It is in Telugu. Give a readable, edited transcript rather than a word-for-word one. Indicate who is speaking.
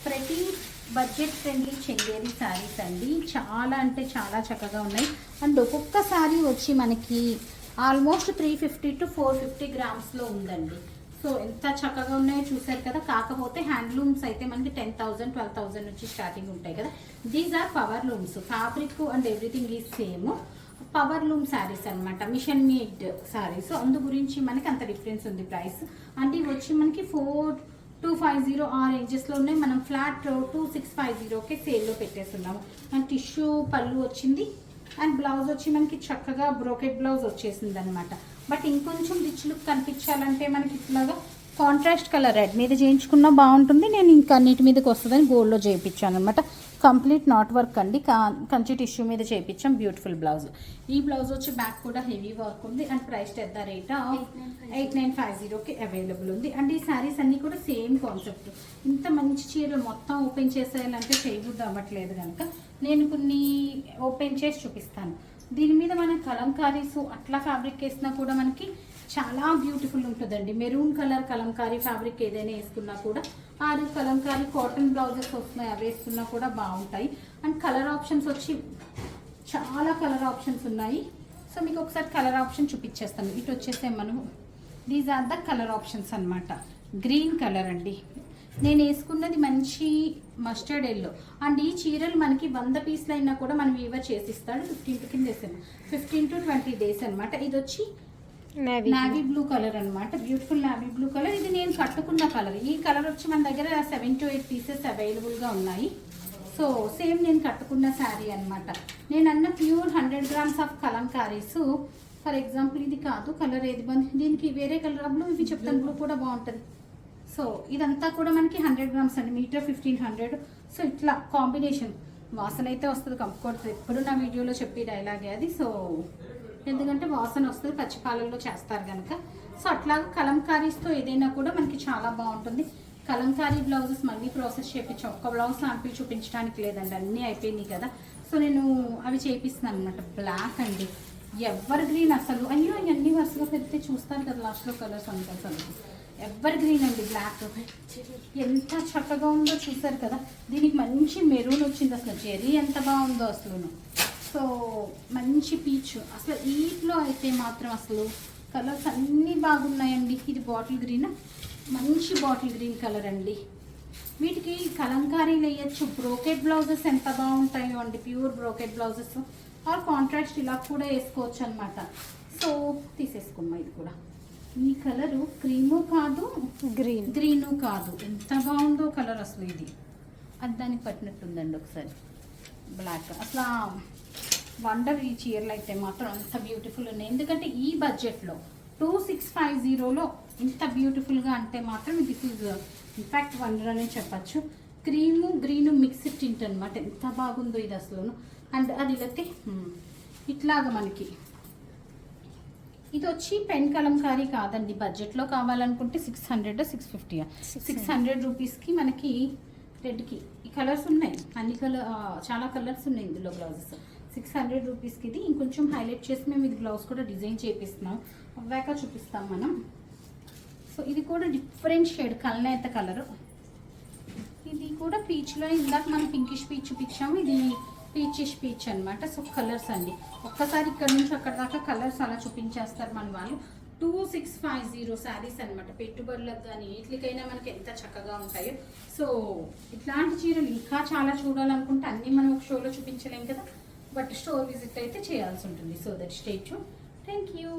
Speaker 1: ప్రతి బడ్జెట్ ఫ్రెండ్లీ చందేరి శారీస్ అండి. చాలా అంటే చాలా చక్కగా ఉన్నాయి. అండ్ ఒక్కొక్క శారీ వచ్చి మనకి ఆల్మోస్ట్ 350 to 450 గ్రామ్స్లో ఉందండి. సో ఎంత చక్కగా ఉన్నాయో చూసారు కదా. కాకపోతే హ్యాండ్లూమ్స్ అయితే మనకి 10,000 12,000 నుంచి స్టార్టింగ్ ఉంటాయి కదా. These are power looms. Fabric and everything is same. Power loom saris అనమాట, మిషన్ మేడ్ శారీస్. అందు గురించి మనకి అంత డిఫరెన్స్ ఉంది ప్రైస్. అంటే ఇవి వచ్చి మనకి 4250 ఆ రేంజెస్లో ఉన్నాయి. మనం ఫ్లాట్ 2650కే సేల్లో పెట్టేస్తున్నాము. అండ్ టిష్యూ పళ్ళు వచ్చింది. అండ్ బ్లౌజ్ వచ్చి మనకి చక్కగా బ్రోకెట్ బ్లౌజ్ వచ్చేసింది అనమాట. బట్ ఇంకొంచెం రిచ్ లుక్ కనిపించాలంటే మనకి ఇట్లాగా కాంట్రాస్ట్ కలర్ రెడ్ మీద చేయించుకున్నా బాగుంటుంది. నేను ఇంకా అన్నిటి మీదకి వస్తుందని గోల్డ్లో చేయించాను అనమాట. కంప్లీట్ నాట్ వర్క్ అండి, కంచి టిష్యూ మీద చేయించాం. Beautiful blouse. ఈ బ్లౌజ్ వచ్చి బ్యాక్ కూడా హెవీ వర్క్ ఉంది. And price at the rate 8950కి అవైలబుల్ ఉంది. అండ్ ఈ శారీస్ అన్నీ కూడా సేమ్ కాన్సెప్ట్. ఇంత మంచి చీరలు మొత్తం ఓపెన్ చేసేయాలంటే చేయబుద్ధి అవ్వట్లేదు కనుక నేను కొన్ని ఓపెన్ చేసి చూపిస్తాను. దీని మీద మనం కలంకారీస్ అట్లా ఫ్యాబ్రిక్ వేసినా కూడా మనకి చాలా బ్యూటిఫుల్ ఉంటుందండి. మెరూన్ కలర్ కలంకారీ ఫ్యాబ్రిక్ ఏదైనా వేసుకున్నా కూడా, ఆరు కలంకారీ కాటన్ బ్లౌజెస్ వస్తున్నాయి, అవి వేసుకున్నా కూడా బాగుంటాయి. అండ్ కలర్ ఆప్షన్స్ వచ్చి చాలా కలర్ ఆప్షన్స్ ఉన్నాయి. సో మీకు ఒకసారి కలర్ ఆప్షన్ చూపించేస్తాను. ఇటు వచ్చేసే మనం these are the colour options అనమాట. గ్రీన్ కలర్ అండి, నేను వేసుకున్నది మంచి మస్టర్డ్ ఎల్లో. అండ్ ఈ చీరలు మనకి 100 పీస్లు అయినా కూడా మనం వీవర్ చేసిస్తాడు. 15 to 20 డేస్ అనమాట. ఇది వచ్చి నావీ బ్లూ కలర్ అనమాట. Beautiful navy blue colour. ఇది నేను కట్టుకున్న కలర్. ఈ కలర్ వచ్చి మన దగ్గర 7 to 8 పీసెస్ అవైలబుల్గా ఉన్నాయి. సో సేమ్ నేను కట్టుకున్న శారీ అనమాట. నేను అన్న pure 100 grams of kalamkaris. For example ఇది కాదు కలర్, ఏది బాగుంది దీనికి వేరే కలర్ బ్లూ, ఇవి చెప్తాను బ్లూ కూడా బాగుంటుంది. సో ఇదంతా కూడా మనకి 100 గ్రామ్స్ అండి, మీటర్ 1500. సో ఇట్లా కాంబినేషన్ వాసన అయితే వస్తుంది, కంపుకొడుతుంది. ఎప్పుడు నా వీడియోలో చెప్పి డైలాగే అది. సో ఎందుకంటే వాసన వస్తుంది, పచ్చిపాలల్లో చేస్తారు కనుక. సో అట్లాగా కలంకారీస్తో ఏదైనా కూడా మనకి చాలా బాగుంటుంది. కలంకారీ బ్లౌజెస్ మళ్ళీ ప్రాసెస్ చేయించాం. ఒక్క బ్లౌజ్ శాంపిల్ చూపించడానికి లేదండి, అన్నీ అయిపోయినాయి కదా. సో నేను అవి చేపిస్తున్నాను అనమాట. బ్లాక్ అండి, ఎవర్ గ్రీన్. అసలు అయ్యో అన్నీ వరుసగా పెడితే చూస్తారు కదా లాస్ట్లో కలర్స్ అంతా. అసలు ఎవర్ గ్రీన్ అండి, బ్లాక్ ఎంత చక్కగా ఉందో చూసారు కదా. దీనికి మంచి మెరూన్ వచ్చింది. అసలు జెరీ ఎంత బాగుందో అసలు. సో మంచి పీచ్. అసలు వీటిలో అయితే మాత్రం అసలు కలర్స్ అన్నీ బాగున్నాయండి. ఇది బాటిల్ గ్రీన్, మంచి బాటిల్ గ్రీన్ కలర్ అండి. వీటికి కలంకారీలు వేయచ్చు. బ్రోకెట్ బ్లౌజెస్ ఎంత బాగుంటాయో అండి, pure brocade blouses. Are contrast ఇలా కూడా వేసుకోవచ్చు అనమాట. సో తీసేసుకున్నాం. ఇది కూడా ఈ కలరు క్రీము కాదు, గ్రీను కాదు. ఎంత బాగుందో కలర్ అసలు. ఇది అది దానికి పట్టినట్టుందండి. ఒకసారి బ్లాక్ అసలు వండర్. ఈ చీరలు అయితే మాత్రం అంత బ్యూటిఫుల్ ఉన్నాయి. ఎందుకంటే ఈ బడ్జెట్లో 2650లో ఇంత బ్యూటిఫుల్గా అంటే మాత్రం దిస్ ఈజ్ ఇన్ఫ్యాక్ట్ వండర్ అనే చెప్పచ్చు. క్రీము గ్రీను మిక్స్డ్ టింట్ అనమాట. ఎంత బాగుందో ఇది అసలు. అండ్ అది అయితే ఇట్లాగా మనకి ఇది వచ్చి పెన్ కలంకారీ కాదండి. బడ్జెట్లో కావాలనుకుంటే 600 650 600 రూపీస్కి మనకి రెడ్కి ఈ కలర్స్ ఉన్నాయి. అన్ని చాలా కలర్స్ ఉన్నాయి ఇందులో బ్లౌజెస్. 600 రూపీస్కి ఇది. ఇంకొంచెం హైలైట్ చేసి మేము ఇది బ్లౌజ్ కూడా డిజైన్ చేపిస్తున్నాం. అవ్వాక చూపిస్తాం మనం. సో ఇది కూడా డిఫరెంట్ షేడ్, కల్నేత కలరు. ఇది కూడా పీచ్లో ఇందాక మనం పింకిష్ పీచ్ చూపించాము. ఇది పీచిష్ పీచ్ అనమాట. సో కలర్స్ అండి, ఒక్కసారి ఇక్కడ నుంచి అక్కడ దాకా కలర్స్ అలా చూపించేస్తారు మన వాళ్ళు. 2650 శారీస్ అనమాట. పెట్టుబడులకు కానీ వీటికైనా మనకి ఎంత చక్కగా ఉంటాయో. సో ఇట్లాంటి చీరలు ఇంకా చాలా చూడాలనుకుంటే అన్నీ మనం ఒక షోలో చూపించలేం కదా. బట్ స్టోర్ విజిట్ అయితే చేయాల్సి ఉంటుంది. So that stay tune. Thank you.